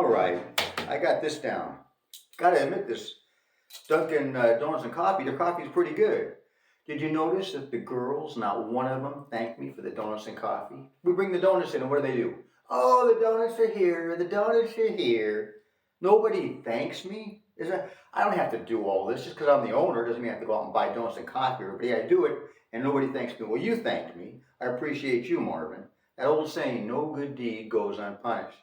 right, I got this down. Gotta admit this, Dunkin' Donuts and Coffee, their coffee is pretty good. Did you notice that the girls, not one of them, thanked me for the donuts and coffee? We bring the donuts in, and what do? Oh, the donuts are here, the donuts are here. Nobody thanks me? I don't have to do all this just because I'm the owner. Doesn't mean I have to go out and buy donuts and coffee. Everybody, I do it, and nobody thanks me. Well, you thanked me. I appreciate you, Marvin. That old saying, no good deed goes unpunished.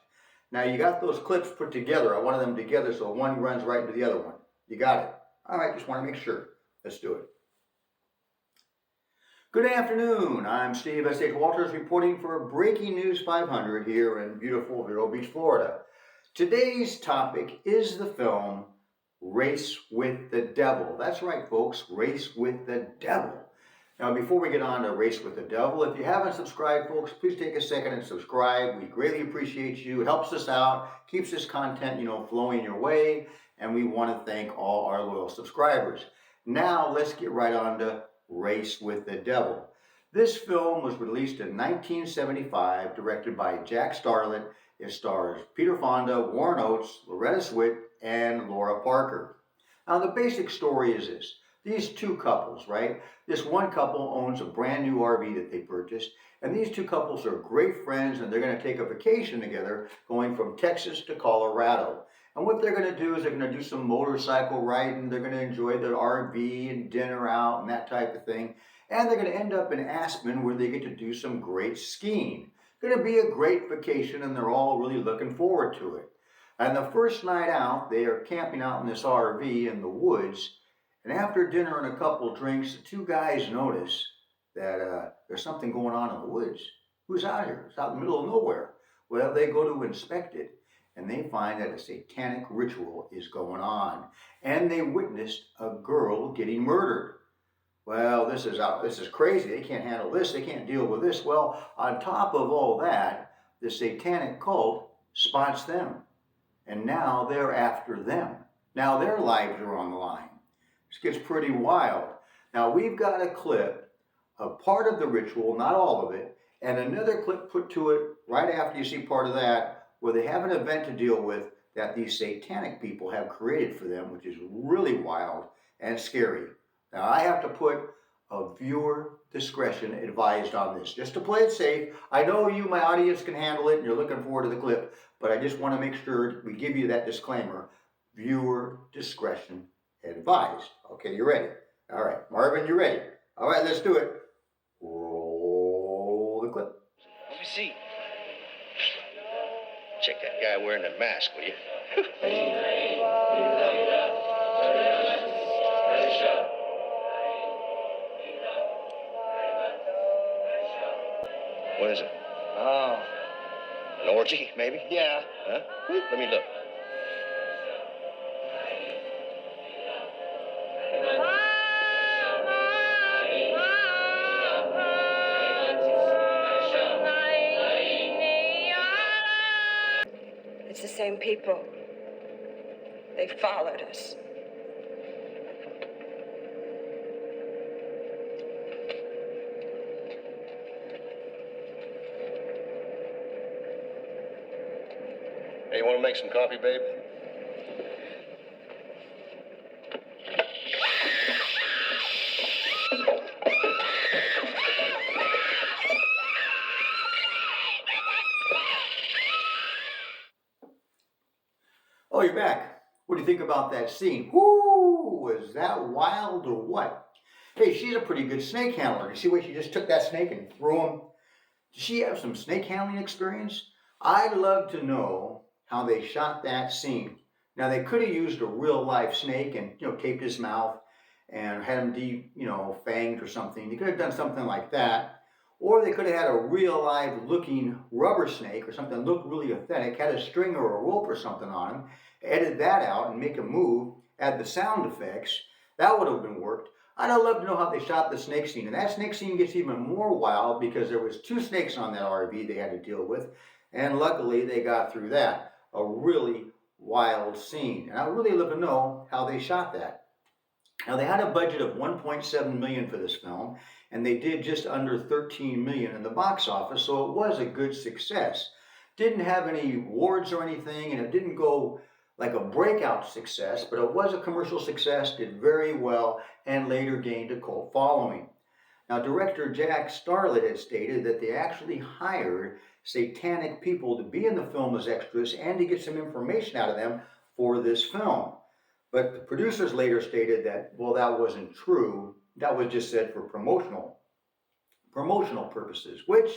Now, you got those clips put together. I wanted them together so one runs right into the other one. You got it. All right, just want to make sure. Let's do it. Good afternoon. I'm Steve S.H. Walters reporting for Breaking News 500 here in beautiful Vero Beach, Florida. Today's topic is the film Race with the Devil. That's right, folks, Race with the Devil. Now, before we get on to Race with the Devil, if you haven't subscribed, folks, please take a second and subscribe. We greatly appreciate you. It helps us out, keeps this content, flowing your way, and we want to thank all our loyal subscribers. Now, let's get right on to Race with the Devil. This film was released in 1975, directed by Jack Starlett. It stars Peter Fonda, Warren Oates, Loretta Swit, and Lara Parker. Now, the basic story is this. These two couples, right? This one couple owns a brand new RV that they purchased, and these two couples are great friends, and they're going to take a vacation together going from Texas to Colorado. And what they're going to do is they're going to do some motorcycle riding, they're going to enjoy the RV and dinner out and that type of thing, and they're going to end up in Aspen where they get to do some great skiing. It's going to be a great vacation, and they're all really looking forward to it. And the first night out, they are camping out in this RV in the woods. And after dinner and a couple drinks, the two guys notice that there's something going on in the woods. Who's out here? It's out in the middle of nowhere. Well, they go to inspect it, and they find that a satanic ritual is going on. And they witnessed a girl getting murdered. Well, this is crazy. They can't handle this. They can't deal with this. Well, on top of all that, the satanic cult spots them. And now they're after them. Now their lives are on the line. This gets pretty wild. Now we've got a clip of part of the ritual, not all of it, and another clip put to it right after you see part of that, where they have an event to deal with that these satanic people have created for them, which is really wild and scary. Now I have to put a viewer discretion advised on this, just to play it safe. I know you, my audience, can handle it and you're looking forward to the clip, but I just want to make sure we give you that disclaimer, viewer discretion advised. Okay, you ready? All right, Marvin, you ready? All right, let's do it. Roll the clip. Let me see. Check that guy wearing the mask, will you? What is it? Oh. An orgy, maybe? Yeah. Huh? Let me look. It's the same people. They followed us. Hey, you want to make some coffee, babe? Oh, you're back. What do you think about that scene? Whoo, was that wild or what? Hey, she's a pretty good snake handler. You see where she just took that snake and threw him? Does she have some snake handling experience? I'd love to know how they shot that scene. Now, they could have used a real live snake and, taped his mouth and had him fanged or something. They could have done something like that. Or they could have had a real live looking rubber snake or something that looked really authentic, had a string or a rope or something on him, edit that out and make him move, add the sound effects. That would have been worked. I'd love to know how they shot the snake scene. And that snake scene gets even more wild because there was 2 snakes on that RV they had to deal with. And luckily they got through that. A really wild scene. And I'd really love to know how they shot that. Now, they had a budget of $1.7 million for this film, and they did just under $13 million in the box office, so it was a good success. Didn't have any awards or anything, and it didn't go like a breakout success, but it was a commercial success, did very well, and later gained a cult following. Now, director Jack Starlett has stated that they actually hired satanic people to be in the film as extras and to get some information out of them for this film. But the producers later stated that, well, that wasn't true. That was just said for promotional purposes, which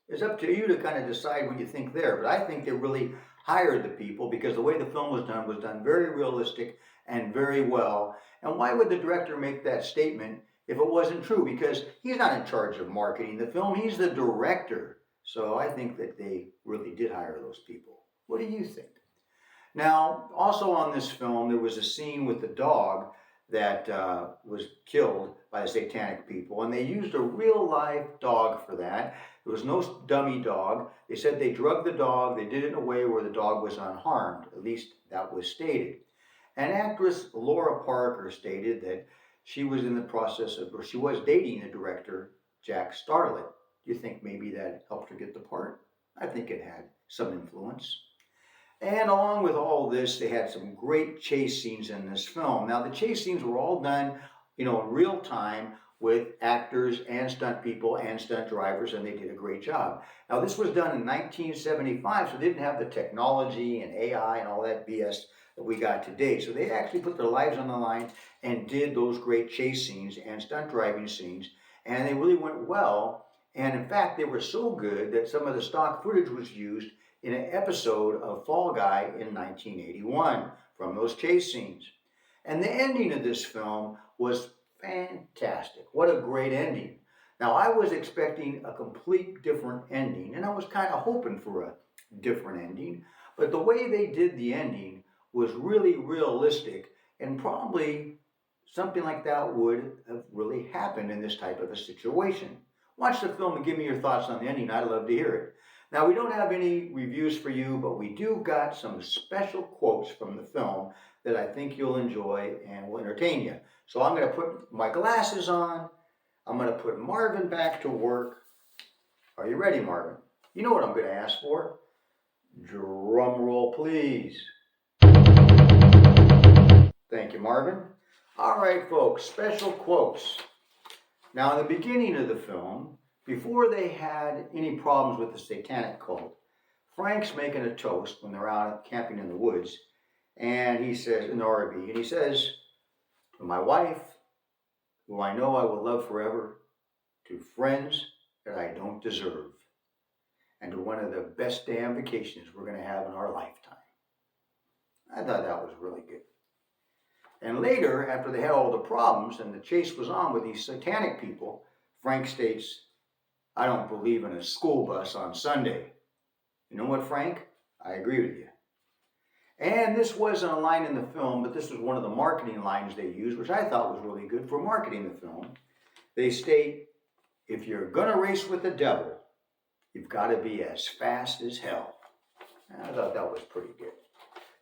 is up to you to kind of decide what you think there. But I think they really hired the people because the way the film was done very realistic and very well. And why would the director make that statement if it wasn't true? Because he's not in charge of marketing the film, he's the director. So I think that they really did hire those people. What do you think? Now, also on this film, there was a scene with the dog that was killed by the satanic people, and they used a real live dog for that. There was no dummy dog. They said they drugged the dog. They did it in a way where the dog was unharmed. At least that was stated. And actress Lara Parker stated that she was in the process of, or she was dating the director, Jack Starlett. Do you think maybe that helped her get the part? I think it had some influence. And along with all this, they had some great chase scenes in this film. Now, the chase scenes were all done, in real time with actors and stunt people and stunt drivers, and they did a great job. Now, this was done in 1975, so they didn't have the technology and AI and all that BS that we got today. So they actually put their lives on the line and did those great chase scenes and stunt driving scenes, and they really went well. And in fact, they were so good that some of the stock footage was used in an episode of Fall Guy in 1981 from those chase scenes. And the ending of this film was fantastic. What a great ending. Now, I was expecting a complete different ending, and I was kind of hoping for a different ending, but the way they did the ending was really realistic, and probably something like that would have really happened in this type of a situation. Watch the film and give me your thoughts on the ending. I'd love to hear it. Now, we don't have any reviews for you, but we do got some special quotes from the film that I think you'll enjoy and will entertain you. So I'm going to put my glasses on. I'm going to put Marvin back to work. Are you ready, Marvin? You know what I'm going to ask for? Drum roll, please. Thank you, Marvin. All right, folks, special quotes. Now, in the beginning of the film, before they had any problems with the satanic cult, Frank's making a toast when they're out camping in the woods, and he says, in the RV, and he says, to my wife, who I know I will love forever, to friends that I don't deserve, and to one of the best damn vacations we're going to have in our lifetime. I thought that was really good. And later, after they had all the problems and the chase was on with these satanic people, Frank states, I don't believe in a school bus on Sunday. You know what, Frank? I agree with you. And this wasn't a line in the film, but this was one of the marketing lines they used, which I thought was really good for marketing the film. They state, if you're going to race with the devil, you've got to be as fast as hell. And I thought that was pretty good.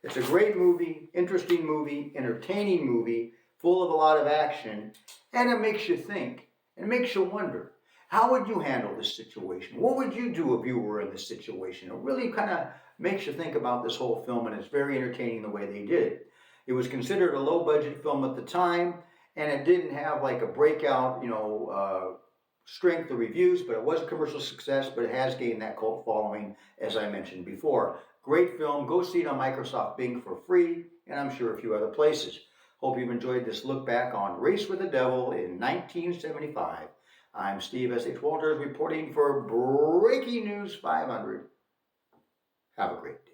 It's a great movie, interesting movie, entertaining movie, full of a lot of action, and it makes you think, and it makes you wonder, how would you handle this situation? What would you do if you were in this situation? It really kind of makes you think about this whole film, and it's very entertaining the way they did it. It was considered a low-budget film at the time, and it didn't have like a breakout, strength of reviews, but it was a commercial success, but it has gained that cult following, as I mentioned before. Great film. Go see it on Microsoft Bing for free, and I'm sure a few other places. Hope you've enjoyed this look back on Race with the Devil in 1975. I'm Steve S.H. Walters reporting for Breaking News 500. Have a great day.